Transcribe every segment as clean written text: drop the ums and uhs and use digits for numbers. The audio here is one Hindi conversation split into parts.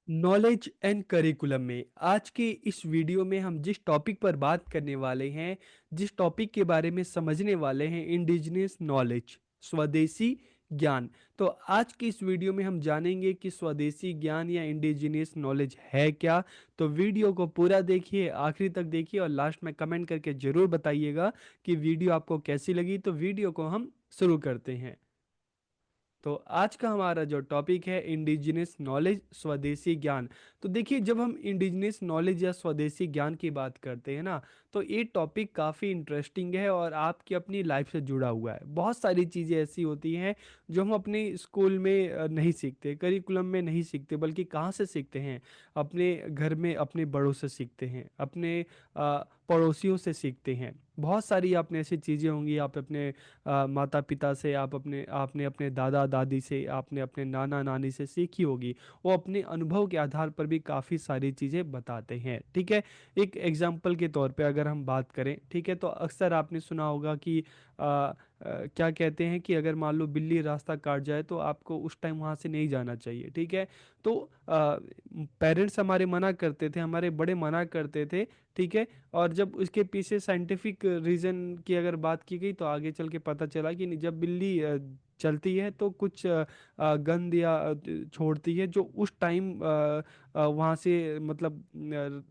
नॉलेज एंड करिकुलम में आज के इस वीडियो में हम जिस टॉपिक पर बात करने वाले हैं, जिस टॉपिक के बारे में समझने वाले हैं, इंडिजिनियस नॉलेज, स्वदेशी ज्ञान। तो आज की इस वीडियो में हम जानेंगे कि स्वदेशी ज्ञान या इंडिजिनियस नॉलेज है क्या। तो वीडियो को पूरा देखिए, आखिरी तक देखिए और लास्ट में कमेंट करके ज़रूर बताइएगा कि वीडियो आपको कैसी लगी। तो वीडियो को हम शुरू करते हैं। तो आज का हमारा जो टॉपिक है इंडिजिनस नॉलेज, स्वदेशी ज्ञान। तो देखिए, जब हम इंडिजिनस नॉलेज या स्वदेशी ज्ञान की बात करते हैं ना, तो ये टॉपिक काफ़ी इंटरेस्टिंग है और आपकी अपनी लाइफ से जुड़ा हुआ है। बहुत सारी चीज़ें ऐसी होती हैं जो हम अपने स्कूल में नहीं सीखते, करिकुलम में नहीं सीखते, बल्कि कहाँ से सीखते हैं? अपने घर में अपने बड़ों से सीखते हैं, अपने पड़ोसियों से सीखते हैं। बहुत सारी आपने ऐसी चीज़ें होंगी, आप अपने माता पिता से, आपने अपने दादा दादी से, आपने अपने नाना नानी से सीखी होगी। वो अपने अनुभव के आधार पर भी काफ़ी सारी चीज़ें बताते हैं, ठीक है। एक एग्जाम्पल के तौर पे अगर हम बात करें, ठीक है, तो अक्सर आपने सुना होगा कि क्या कहते हैं कि अगर मान लो बिल्ली रास्ता काट जाए तो आपको उस टाइम वहाँ से नहीं जाना चाहिए, ठीक है। तो पेरेंट्स हमारे मना करते थे, हमारे बड़े मना करते थे, ठीक है। और जब उसके पीछे साइंटिफिक रीजन की अगर बात की गई तो आगे चल के पता चला कि नहीं, जब बिल्ली चलती है तो कुछ गंध या छोड़ती है जो उस टाइम वहाँ से मतलब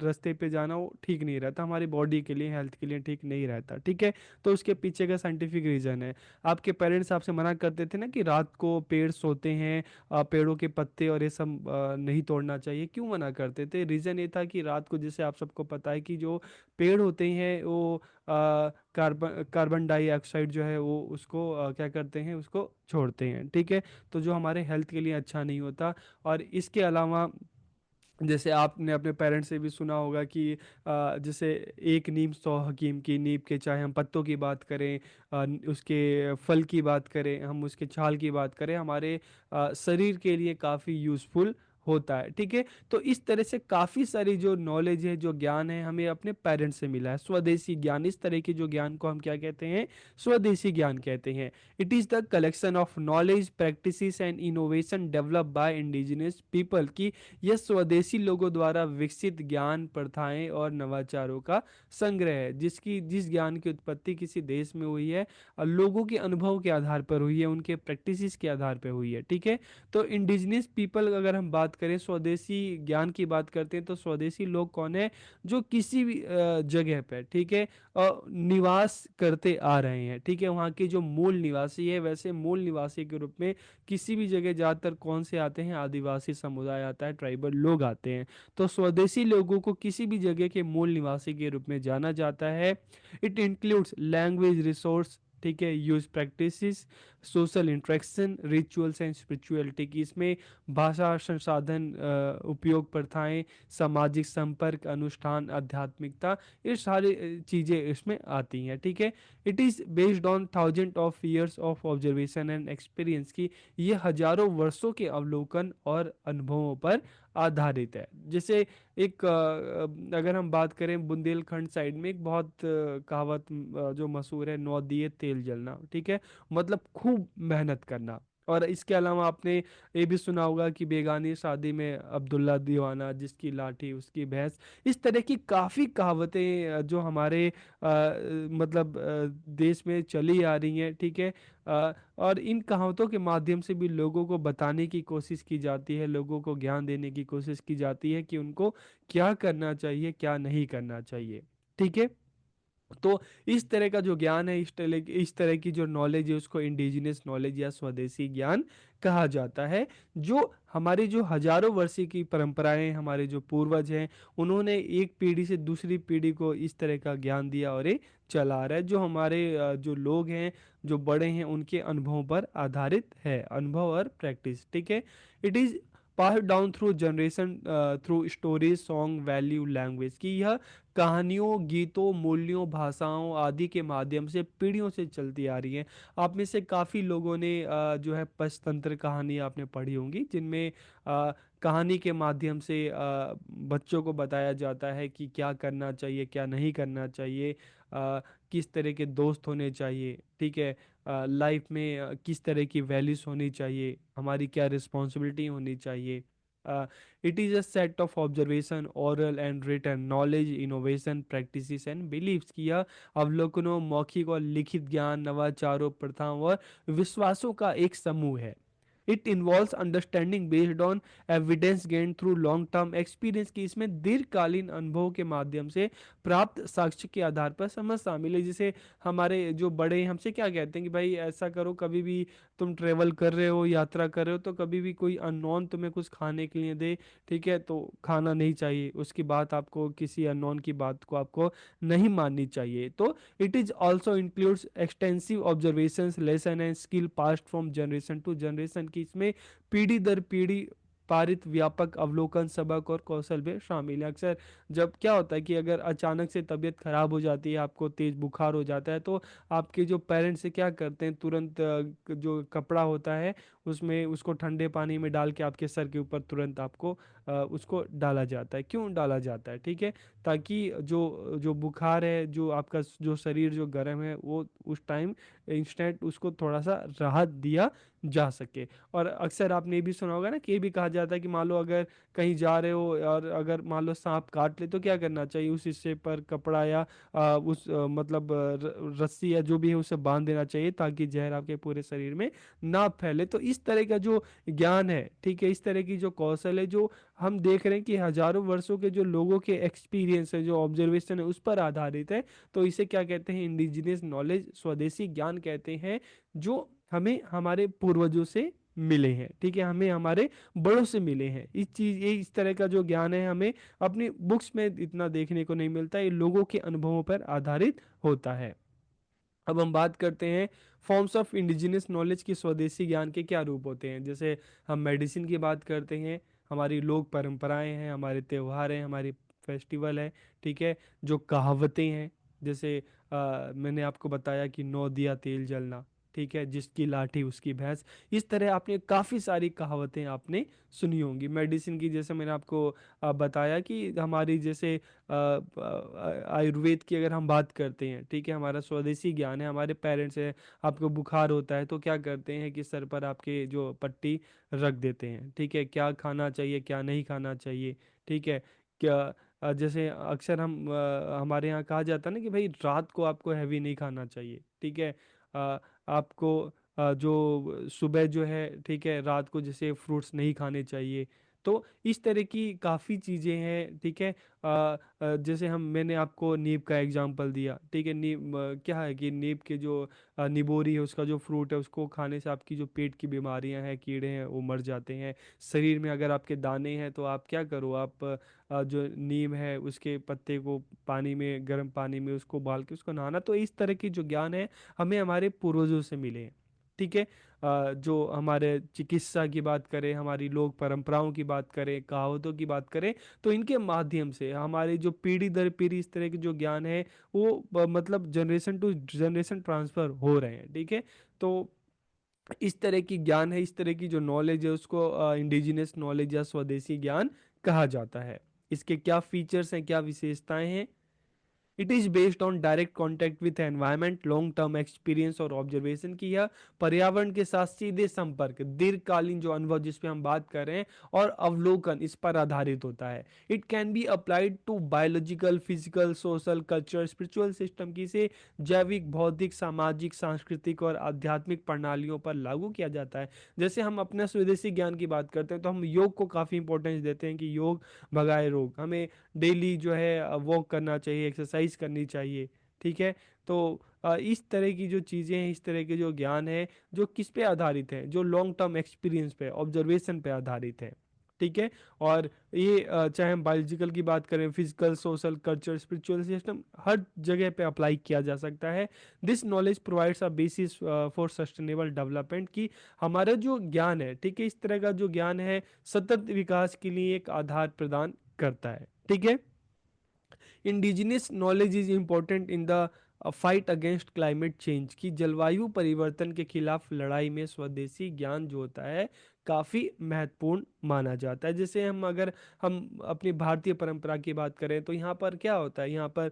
रास्ते पे जाना वो ठीक नहीं रहता, हमारी बॉडी के लिए, हेल्थ के लिए ठीक नहीं रहता, ठीक है। तो उसके पीछे का साइंटिफिक रीज़न है। आपके पेरेंट्स आपसे मना करते थे ना कि रात को पेड़ सोते हैं, पेड़ों के पत्ते और ये सब नहीं तोड़ना चाहिए। क्यों मना करते थे? रीज़न ये था कि रात को, जैसे आप सबको पता है कि जो पेड़ होते हैं वो कार्बन कार्बन डाइऑक्साइड जो है वो उसको क्या करते हैं, उसको छोड़ते हैं, ठीक है। तो जो हमारे हेल्थ के लिए अच्छा नहीं होता। और इसके अलावा जैसे आपने अपने पेरेंट्स से भी सुना होगा कि जैसे एक नीम सौ हकीम की, नीम के चाहे हम पत्तों की बात करें, उसके फल की बात करें, हम उसके छाल की बात करें, हमारे शरीर के लिए काफ़ी यूज़फुल होता है, ठीक है। तो इस तरह से काफ़ी सारी जो नॉलेज है, जो ज्ञान है, हमें अपने पेरेंट्स से मिला है। स्वदेशी ज्ञान, इस तरह के जो ज्ञान को हम क्या कहते हैं? स्वदेशी ज्ञान कहते हैं। It is the collection of knowledge, practices and innovation develop by indigenous people की। यह स्वदेशी लोगों द्वारा विकसित ज्ञान, प्रथाएं और नवाचारों का संग्रह है, जिस ज्ञान की उत्पत्ति किसी देश में हुई है और लोगों के अनुभव के आधार पर हुई है, उनके प्रैक्टिसेस के आधार पर हुई है, ठीक है। तो इंडिजिनियस पीपल अगर हम बात करें, स्वदेशी ज्ञान की बात करते हैं, तो स्वदेशी लोग कौन है? जो किसी भी जगह पर, ठीक है, निवास करते आ रहे हैं, ठीक है। वहाँ के जो मूल निवासी है, वैसे मूल निवासी के रूप में किसी भी जगह ज़्यादातर कौन से आते हैं? आदिवासी समुदाय आता है, ट्राइबल लोग आते हैं। तो स्वदेशी लोगों को किसी भी जगह के मूल निवासी के रूप में जाना जाता है। इट इंक्लूड्स लैंग्वेज रिसोर्स, ठीक है, use practices, social interaction, rituals and spirituality की। इसमें भाषा, संसाधन, उपयोग, प्रथाएं, सामाजिक संपर्क, अनुष्ठान, आध्यात्मिकता, ये सारी चीज़ें इसमें आती हैं, ठीक है। It is based on thousand of years of observation and experience की। ये हजारों वर्षों के अवलोकन और अनुभवों पर आधारित है। जैसे एक अगर हम बात करें बुंदेलखंड साइड में एक बहुत कहावत जो मशहूर है, नौ दिए तेल जलना, ठीक है। मतलब खूब मेहनत करना। और इसके अलावा आपने ये भी सुना होगा कि बेगानी शादी में अब्दुल्ला दीवाना, जिसकी लाठी उसकी भैंस। इस तरह की काफ़ी कहावतें जो हमारे मतलब देश में चली आ रही हैं, ठीक है। और इन कहावतों के माध्यम से भी लोगों को बताने की कोशिश की जाती है, लोगों को ज्ञान देने की कोशिश की जाती है कि उनको क्या करना चाहिए, क्या नहीं करना चाहिए, ठीक है। तो इस तरह का जो ज्ञान है, इस तरह की जो नॉलेज है, उसको इंडिजिनस नॉलेज या स्वदेशी ज्ञान कहा जाता है। जो हमारी जो हजारों वर्षीय की परंपराएं, हमारे जो पूर्वज हैं, उन्होंने एक पीढ़ी से दूसरी पीढ़ी को इस तरह का ज्ञान दिया और ये चला आ रहा है। जो हमारे जो लोग हैं, जो बड़े हैं, उनके अनुभवों पर आधारित है, अनुभव और प्रैक्टिस, ठीक है। It is pass down through generation, through stories, song, value, language की। यह कहानियों, गीतों, मूल्यों, भाषाओं आदि के माध्यम से पीढ़ियों से चलती आ रही है। आप में से काफ़ी लोगों ने जो है पंचतंत्र कहानी आपने पढ़ी होंगी, जिनमें कहानी के माध्यम से बच्चों को बताया जाता है कि क्या करना चाहिए, क्या नहीं करना चाहिए, किस तरह के दोस्त होने चाहिए, ठीक है। लाइफ में किस तरह की वैल्यूज होनी चाहिए, हमारी क्या रिस्पॉन्सिबिलिटी होनी चाहिए, it is a set of observation, oral and written knowledge, innovation, practices and beliefs की यह अवलोकनों, मौखिक और लिखित ज्ञान, नवाचारों, प्रथाओं और विश्वासों का एक समूह है। It involves understanding based on evidence gain through long term experience, की इसमें दीर्घकालीन अनुभव के माध्यम से प्राप्त साक्ष्य के आधार पर समझ शामिल है। जैसे हमारे जो बड़े हैं हमसे क्या कहते हैं कि भाई ऐसा करो, कभी भी तुम ट्रेवल कर रहे हो, यात्रा कर रहे हो, तो कभी भी कोई अननोन तुम्हें कुछ खाने के लिए दे, ठीक है, तो खाना नहीं चाहिए, उसकी बात आपको, किसी अननोन की बात को आपको नहीं माननी चाहिए। तो it is also includes extensive observations, lesson and skill passed from generation to generation, की इसमें पीढ़ी दर पीढ़ी पारित व्यापक अवलोकन, सबक और कौशल भी शामिल है। अक्सर जब क्या होता है कि अगर अचानक से तबीयत खराब हो जाती है, आपको तेज बुखार हो जाता है, तो आपके जो पेरेंट्स से क्या करते हैं, तुरंत जो कपड़ा होता है उसमें उसको ठंडे पानी में डाल के आपके सर के ऊपर तुरंत आपको उसको डाला जाता है। क्यों डाला जाता है? ठीक है, ताकि जो जो बुखार है, जो आपका जो शरीर जो गर्म है, वो उस टाइम इंस्टेंट उसको थोड़ा सा राहत दिया जा सके। और अक्सर आपने ये भी सुना होगा ना कि ये भी कहा जाता है कि मान लो अगर कहीं जा रहे हो और अगर मान लो सांप काट ले, तो क्या करना चाहिए, उस हिस्से पर कपड़ा या मतलब रस्सी या जो भी है उसे बांध देना चाहिए, ताकि जहर आपके पूरे शरीर में ना फैले। तो इस तरह का जो ज्ञान है, ठीक है, इस तरह की जो कौशल है, जो हम देख रहे हैं कि हजारों वर्षों के जो लोगों के एक्सपीरियंस है, जो ऑब्जर्वेशन है, उस पर आधारित है। तो इसे क्या कहते हैं? इंडिजिनियस नॉलेज, स्वदेशी ज्ञान कहते हैं, जो हमें हमारे पूर्वजों से मिले हैं। ठीक है, हमें हमारे बड़ों से मिले हैं। इस चीज, ये इस तरह का जो ज्ञान है हमें अपनी बुक्स में इतना देखने को नहीं मिलता, ये लोगों के अनुभवों पर आधारित होता है। अब हम बात करते हैं फॉर्म्स ऑफ इंडिजिनियस नॉलेज की, स्वदेशी ज्ञान के क्या रूप होते हैं। जैसे हम मेडिसिन की बात करते हैं, हमारी लोक परंपराएं हैं, हमारे त्यौहार हैं, हमारी फेस्टिवल है, ठीक है, जो कहावतें हैं, जैसे मैंने आपको बताया कि नौ दिया तेल जलना, ठीक है, जिसकी लाठी उसकी भैंस। इस तरह आपने काफ़ी सारी कहावतें आपने सुनी होंगी मेडिसिन की। जैसे मैंने आपको बताया कि हमारी जैसे आयुर्वेद की अगर हम बात करते हैं, ठीक है, हमारा स्वदेशी ज्ञान है, हमारे पेरेंट्स है, आपको बुखार होता है तो क्या करते हैं कि सर पर आपके जो पट्टी रख देते हैं, ठीक है, क्या खाना चाहिए, क्या नहीं खाना चाहिए, ठीक है, क्या जैसे अक्सर हमारे यहाँ कहा जाता है ना कि भाई रात को आपको हैवी नहीं खाना चाहिए, ठीक है, आपको जो सुबह जो है, ठीक है, रात को जैसे फ्रूट्स नहीं खाने चाहिए। तो इस तरह की काफ़ी चीज़ें हैं, ठीक है। जैसे हम मैंने आपको नीम का एग्जांपल दिया, ठीक है, नीम क्या है कि नीम के जो निबोरी है, उसका जो फ्रूट है, उसको खाने से आपकी जो पेट की बीमारियां हैं, कीड़े हैं, वो मर जाते हैं। शरीर में अगर आपके दाने हैं तो आप क्या करो, आप जो नीम है उसके पत्ते को पानी में, गर्म पानी में उसको उबाल के उसको नहाना। तो इस तरह की जो ज्ञान है हमें हमारे पूर्वजों से मिले हैं, ठीक है। जो हमारे चिकित्सा की बात करें, हमारी लोक परंपराओं की बात करें, कहावतों की बात करें, तो इनके माध्यम से हमारी जो पीढ़ी दर पीढ़ी इस तरह के जो ज्ञान है वो मतलब जनरेशन टू जनरेशन ट्रांसफर हो रहे हैं, ठीक है। तो इस तरह की ज्ञान है, इस तरह की जो नॉलेज है, उसको इंडिजिनस नॉलेज या स्वदेशी ज्ञान कहा जाता है। इसके क्या फीचर्स हैं, क्या विशेषताएं हैं? It is based on direct contact with environment, long term experience और ऑब्जर्वेशन की, यह पर्यावरण के साथ सीधे संपर्क, दीर्घकालीन जो अनुभव जिस पे हम बात कर रहे हैं, और अवलोकन, इस पर आधारित होता है। It can be applied to biological, physical, social, culture, spiritual system की से जैविक, भौतिक, सामाजिक, सांस्कृतिक और आध्यात्मिक प्रणालियों पर लागू किया जाता है। जैसे हम अपने स्वदेशी ज्ञान की बात करते हैं तो हम योग को काफ़ी इंपॉर्टेंस देते हैं कि योग भगाए रोग। हमें डेली जो है वॉक करना चाहिए, एक्सरसाइज करनी चाहिए, ठीक है। तो इस तरह की जो चीज़ें हैं, इस तरह के जो ज्ञान है, जो किस पे आधारित है, जो लॉन्ग टर्म एक्सपीरियंस पे, ऑब्जर्वेशन पे आधारित है, ठीक है। और ये चाहे हम बायोलॉजिकल की बात करें, physical, social, culture, spiritual system, हर जगह पे अप्लाई किया जा सकता है। This knowledge provides a basis for sustainable development, की हमारा जो ज्ञान है, ठीक है, इस तरह का जो ज्ञान है सतत विकास के लिए एक आधार प्रदान करता है, ठीक है। Indigenous knowledge is important in the fight against climate change, की जलवायु परिवर्तन के खिलाफ लड़ाई में स्वदेशी ज्ञान जो होता है काफ़ी महत्वपूर्ण माना जाता है। जैसे हम अपनी भारतीय परंपरा की बात करें तो यहाँ पर क्या होता है, यहाँ पर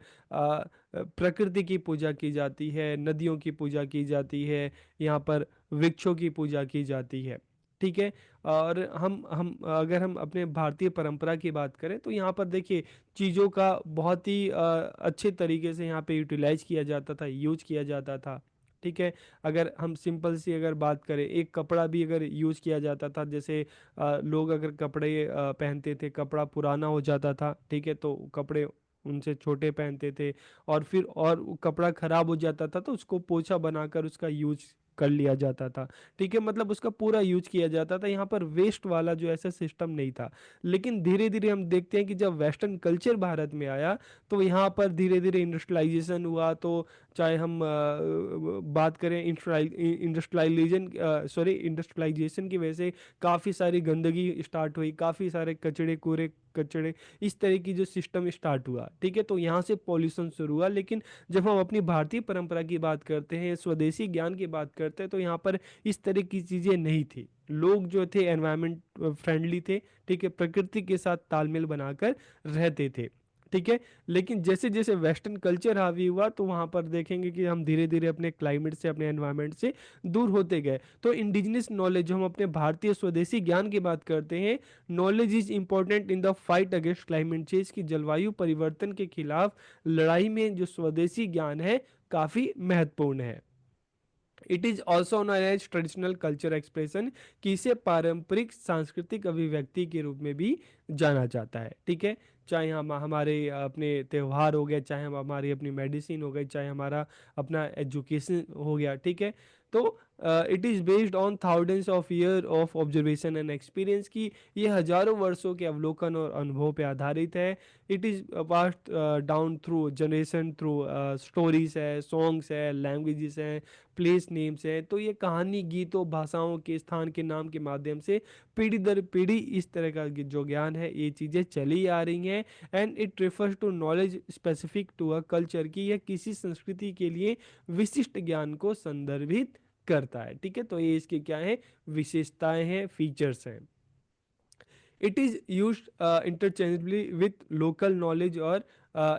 प्रकृति की पूजा की जाती है, नदियों की पूजा की जाती है, यहाँ पर वृक्षों की पूजा की जाती है। ठीक है। और हम अगर हम अपने भारतीय परंपरा की बात करें तो यहाँ पर देखिए चीज़ों का बहुत ही अच्छे तरीके से यहाँ पे यूटिलाइज किया जाता था, यूज किया जाता था। ठीक है। अगर हम सिंपल सी अगर बात करें, एक कपड़ा भी अगर यूज किया जाता था, जैसे लोग अगर कपड़े पहनते थे, कपड़ा पुराना हो जाता था, ठीक है, तो कपड़े उनसे छोटे पहनते थे, और फिर और वो कपड़ा खराब हो जाता था तो उसको पोछा बनाकर उसका यूज कर लिया जाता था। ठीक है, मतलब उसका पूरा यूज किया जाता था, यहाँ पर वेस्ट वाला जो ऐसा सिस्टम नहीं था। लेकिन धीरे धीरे हम देखते हैं कि जब वेस्टर्न कल्चर भारत में आया तो यहाँ पर धीरे धीरे इंडस्ट्रियलाइजेशन हुआ। तो चाहे हम बात करें इंडस्ट्रियलाइजेशन, इंडस्ट्रियलाइजेशन की वजह से काफ़ी सारी गंदगी स्टार्ट हुई, काफ़ी सारे कचड़े कूड़े कचड़े, इस तरह की जो सिस्टम स्टार्ट हुआ। ठीक है, तो यहाँ से पॉल्यूशन शुरू हुआ। लेकिन जब हम अपनी भारतीय परंपरा की बात करते हैं, स्वदेशी ज्ञान की बात करते हैं, तो यहाँ पर इस तरह की चीज़ें नहीं थी। लोग जो थे एनवायरमेंट फ्रेंडली थे। ठीक है, प्रकृति के साथ तालमेल बनाकर रहते थे। ठीक है। लेकिन जैसे जैसे वेस्टर्न कल्चर हावी हुआ तो वहाँ पर देखेंगे कि हम धीरे धीरे अपने क्लाइमेट से, अपने एनवायरमेंट से दूर होते गए। तो इंडिजिनस नॉलेज, जो हम अपने भारतीय स्वदेशी ज्ञान की बात करते हैं, knowledge is important in the fight against climate change, की जलवायु परिवर्तन के खिलाफ लड़ाई में जो स्वदेशी ज्ञान है काफ़ी महत्वपूर्ण है। It is also known as traditional culture expression, कि इसे पारंपरिक सांस्कृतिक अभिव्यक्ति के रूप में भी जाना जाता है। ठीक है, चाहे हम हमारे अपने त्यौहार हो गए, चाहे हम हमारी अपनी मेडिसिन हो गई, चाहे हमारा अपना एजुकेशन हो गया। ठीक है, तो it is based on thousands of year of observation and experience, की ये हजारों वर्षों के अवलोकन और अनुभव पे आधारित है। It is passed down through generation, through stories है, सॉन्ग्स है, लैंग्वेजेस हैं, प्लेस नेम्स हैं। तो ये कहानी, गीतों, भाषाओं के, स्थान के नाम के माध्यम से पीढ़ी दर पीढ़ी इस तरह का जो ज्ञान है, ये चीज़ें चली आ रही हैं। And it refers to knowledge specific to a culture, की यह किसी संस्कृति के लिए विशिष्ट ज्ञान को संदर्भित करता है। ठीक है, तो ये इसके क्या है, विशेषताएं हैं, फीचर्स हैं। It is use interchangeably with local knowledge और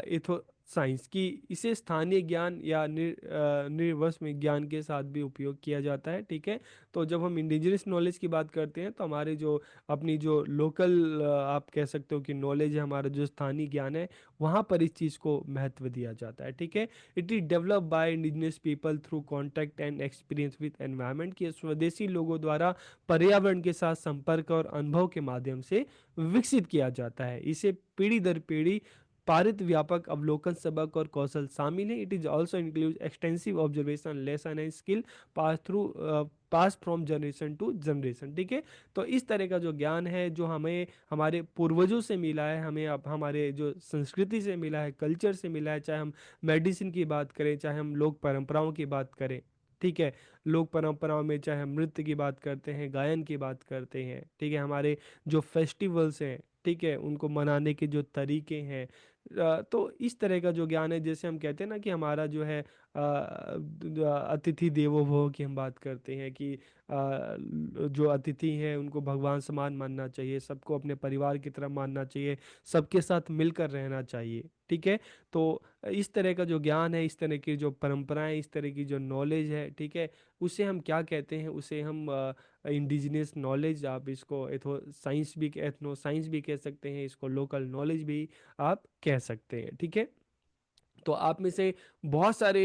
इथो साइंस, की इसे स्थानीय ज्ञान या निर्वस्व में ज्ञान के साथ भी उपयोग किया जाता है। ठीक है, तो जब हम इंडिजिनस नॉलेज की बात करते हैं तो हमारे जो अपनी जो लोकल आप कह सकते हो कि नॉलेज है, हमारा जो स्थानीय ज्ञान है, वहाँ पर इस चीज़ को महत्व दिया जाता है। ठीक है, it is develop by indigenous people through contact and experience with environment, की स्वदेशी लोगों द्वारा पर्यावरण के साथ संपर्क और अनुभव के माध्यम से विकसित किया जाता है। इसे पीढ़ी दर पीढ़ी पारित व्यापक अवलोकन, सबक और कौशल शामिल है। It is also include extensive observation, lesson and skill pass through pass from generation to generation. ठीक है, तो इस तरह का जो ज्ञान है, जो हमें हमारे पूर्वजों से मिला है, हमें अब हमारे जो संस्कृति से मिला है, कल्चर से मिला है, चाहे हम मेडिसिन की बात करें, चाहे हम लोक परंपराओं की बात करें। ठीक है, लोक परंपराओं में चाहे हम नृत्य की बात करते हैं, गायन की बात करते हैं, ठीक है, हमारे जो फेस्टिवल्स हैं, ठीक है, उनको मनाने के जो तरीके हैं, तो इस तरह का जो ज्ञान है, जैसे हम कहते हैं ना कि हमारा जो है अतिथि देवो भव की हम बात करते हैं, कि जो अतिथि हैं उनको भगवान समान मानना चाहिए, सबको अपने परिवार की तरह मानना चाहिए, सबके साथ मिलकर रहना चाहिए। ठीक है, तो इस तरह का जो ज्ञान है, इस तरह की जो परंपराएं, इस तरह की जो नॉलेज है, ठीक है, उसे हम क्या कहते हैं, उसे हम इंडिजिनियस नॉलेज, आप इसको एथो साइंस भी, एथनो साइंस भी कह सकते हैं, इसको लोकल नॉलेज भी आप कह सकते हैं। ठीक है, तो आप में से बहुत सारे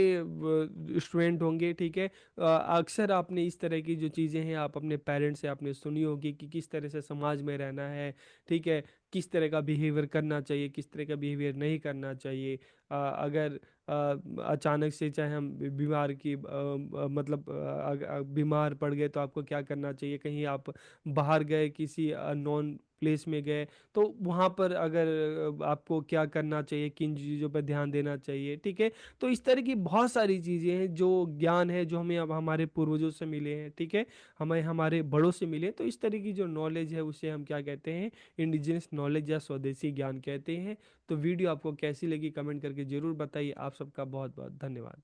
स्टूडेंट होंगे। ठीक है, अक्सर आपने इस तरह की जो चीज़ें हैं आप अपने पेरेंट्स से आपने सुनी होगी कि किस तरह से समाज में रहना है। ठीक है, किस तरह का बिहेवियर करना चाहिए, किस तरह का बिहेवियर नहीं करना चाहिए। अगर अचानक से चाहे हम बीमार की मतलब बीमार पड़ गए तो आपको क्या करना चाहिए, कहीं आप बाहर गए, किसी नॉन प्लेस में गए, तो वहाँ पर अगर आपको क्या करना चाहिए, किन चीज़ों पर ध्यान देना चाहिए। ठीक है, तो इस तरह की बहुत सारी चीज़ें हैं, जो ज्ञान है, जो हमें अब हमारे पूर्वजों से मिले हैं। ठीक है, हमें हमारे बड़ों से मिले, तो इस तरह की जो नॉलेज है उसे हम क्या कहते हैं, इंडिजिनस नॉलेज या स्वदेशी ज्ञान कहते हैं। तो वीडियो आपको कैसी लगी कमेंट करके ज़रूर बताइए। आप सबका बहुत बहुत धन्यवाद।